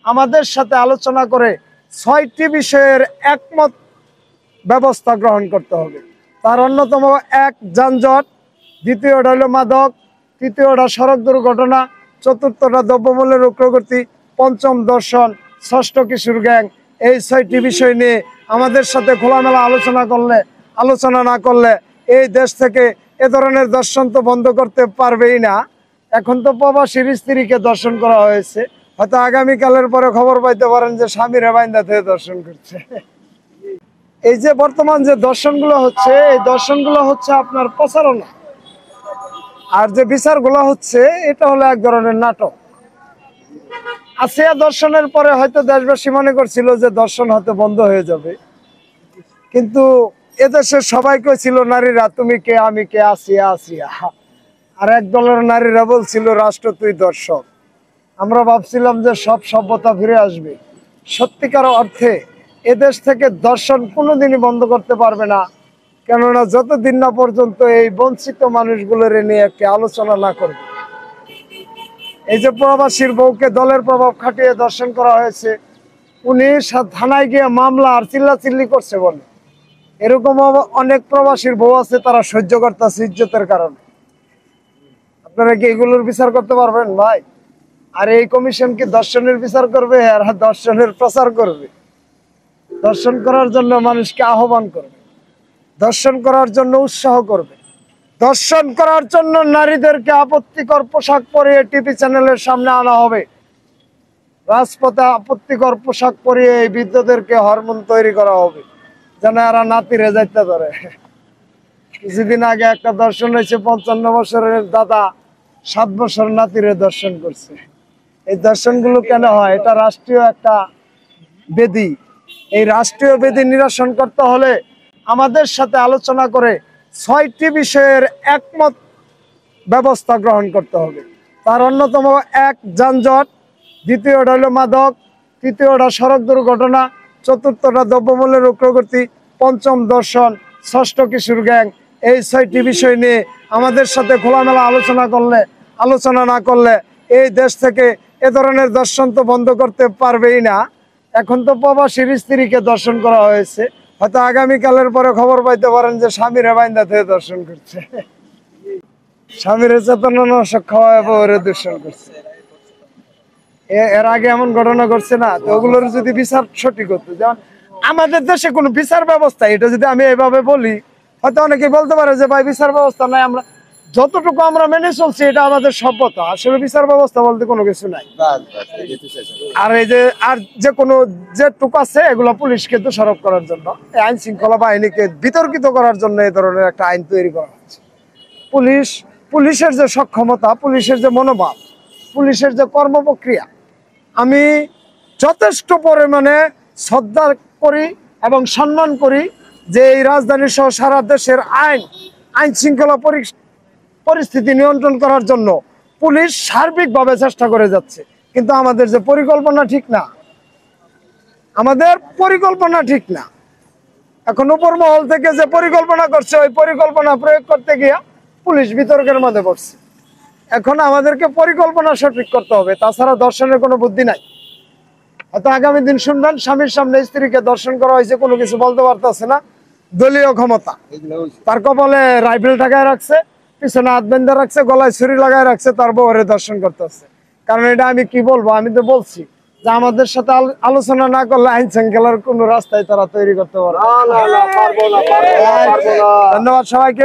আমাদের সাথে আলোচনা করে ৬টি বিষয়ের একমত ব্যবস্থা গ্রহণ করতে হবে। তার অন্যতম এক যানজট, দ্বিতীয়টা হলো মাদক, তৃতীয়টা সড়ক দুর্ঘটনা, চতুর্থটা দ্রব্যমূল্যের ঊর্ধ্বগতি, পঞ্চম দর্শন, ষষ্ঠ কিশোর গ্যাং। এই ৬টি বিষয় নিয়ে আমাদের সাথে খোলামেলা আলোচনা না করলে এই দেশ থেকে এ ধরনের দর্শন তো বন্ধ করতে পারবেই না। এখন তো প্রবাসীর স্ত্রীকে দর্শন করা হয়েছে, হয়তো আগামীকালের পরে খবর পাইতে পারেন যে স্বামীরা বাইন্দা থেকে দর্শন করছে। এই যে বর্তমান যে দর্শনগুলো হচ্ছে, এই দর্শনগুলো হচ্ছে আপনার প্রচারণা, আর যে বিচারগুলো হচ্ছে এটা হলো এক ধরনের নাটক। আসিয়া দর্শনের পরে হয়তো দেশবাসী মনে করছিল যে দর্শন হয়তো বন্ধ হয়ে যাবে, কিন্তু এদেশের সবাই কইছিল নারীরা তুমি কে আমি কে, আসিয়া আসিয়া। আর এক দলের নারীরা বলছিল রাষ্ট্র তুই দর্শক। আমরা ভাবছিলাম যে সব সভ্যতা ফিরে আসবে। সত্যিকার অর্থে এদেশ থেকে দর্শন কোনোদিনই বন্ধ করতে পারবে না, কেননা যতদিন না পর্যন্ত এই বঞ্চিত মানুষগুলোর নিয়ে একটি আলোচনা না করবে। এই যে প্রবাসীর বউকে দলের প্রভাব খাটিয়ে দর্শন করা হয়েছে, উনি থানায় গিয়ে মামলা আর চিল্লাচিল্লি করছে বলে, এরকম অনেক প্রবাসীর বউ আছে, তারা সহ্য করতেছে ইজ্জতের কারণে। আপনারা কি এগুলোর বিচার করতে পারবেন ভাই? আর এই কমিশন কি দর্শনের বিচার করবে আর দর্শনের প্রচার করবে? দর্শন করার জন্য মানুষকে আহ্বান করবে, দর্শন করার জন্য উৎসাহ করবে, দর্শন করার জন্য নারীদেরকে আপত্তিকর পোশাক পরিয়ে টিভি চ্যানেলের সামনে আনা হবে। রাজপথে আপত্তিকর পোশাক পরিয়ে এই বৃদ্ধদেরকে হরমোন তৈরি করা হবে যেন এরা নাতিরে যাইতে পারে। কিছুদিন আগে একটা দর্শন হয়েছে, 55 বছরের দাদা 7 বছর নাতিরে দর্শন করছে। এই দর্শনগুলো কেন হয়? এটা রাষ্ট্রীয় একটা বেদি। এই রাষ্ট্রীয় বেদি নিরসন করতে হলে আমাদের সাথে আলোচনা করে ৬টি বিষয়ের একমত ব্যবস্থা গ্রহণ করতে হবে। তার অন্যতম এক যানজট, দ্বিতীয়টা হলো মাদক, তৃতীয়টা সড়ক দুর্ঘটনা, চতুর্থটা দ্রব্যমূল্যের ঊর্ধ্বগতি, পঞ্চম দর্শন, ষষ্ঠ কিশোর গ্যাং। এই ৬টি বিষয় নিয়ে আমাদের সাথে খোলামেলা আলোচনা না করলে এই দেশ থেকে এ ধরনের দর্শন তো বন্ধ করতে পারবেই না। এখন তো প্রবাসীর স্ত্রীকে দর্শন করা হয়েছে, হয়তো আগামীকালের পরে খবর পাইতে পারেন যে স্বামীরা বাইন্দা থেকে দর্শন করছে, স্বামীর চেতনানাশক খাওয়ায় বউরে দর্শন করছে। এর আগে এমন ঘটনা ঘটছে না? তো ওগুলোর যদি বিচার সঠিক হতো, যেমন আমাদের দেশে কোনো বিচার ব্যবস্থা, এটা যদি আমি এভাবে বলি হয়তো অনেকে বলতে পারে যে ভাই বিচার ব্যবস্থা নাই, আমরা যতটুকু আমরা মেনে চলছি এটা আমাদের সভ্যতা। আসলে বিচার ব্যবস্থা বলতে কোনো কিছু নাই। আর এই যে কোনো যেটুকু আছে এগুলো পুলিশকে দোষারোপ করার জন্য, আইন শৃঙ্খলা বাহিনীকে বিতর্কিত করার জন্য এই ধরনের একটা আইন তৈরি করা হচ্ছে। পুলিশের যে সক্ষমতা, পুলিশের যে মনোভাব, পুলিশের যে কর্মপ্রক্রিয়া, আমি যথেষ্ট পরিমাণে শ্রদ্ধা করি এবং সম্মান করি যে এই রাজধানী সহ সারা দেশের আইন শৃঙ্খলা পরিস্থিতি নিয়ন্ত্রণ করার জন্য পুলিশ সার্বিকভাবে চেষ্টা করে যাচ্ছে। কিন্তু আমাদের যে পরিকল্পনা ঠিক না, এখন উপর মহল থেকে যে পরিকল্পনা করছে, ওই পরিকল্পনা প্রয়োগ করতে গিয়ে পুলিশ বিতর্কের মধ্যে পড়ছে। এখন আমাদেরকে পরিকল্পনা সঠিক করতে হবে, তাছাড়া দর্শনের কোনো বুদ্ধি নাই। হয়তো আগামী দিন শুনবেন স্বামীর সামনে স্ত্রীকে দর্শন করা হয়েছে, কোনো কিছু বলতে পারতেছে না, দলীয় ক্ষমতা, তার কপালে রাইফেল টাকায় রাখছে, পিছনে হাত বেঁধে রাখছে, গলায় ছুরি লাগায় রাখছে, তার বউরে দর্শন করতেছে। কারণ এটা আমি কি বলবো, আমি তো বলছি যে আমাদের সাথে আলোচনা না করলে আইন শৃঙ্খলার কোনো রাস্তায় তারা তৈরি করতে পারবে। ধন্যবাদ সবাইকে।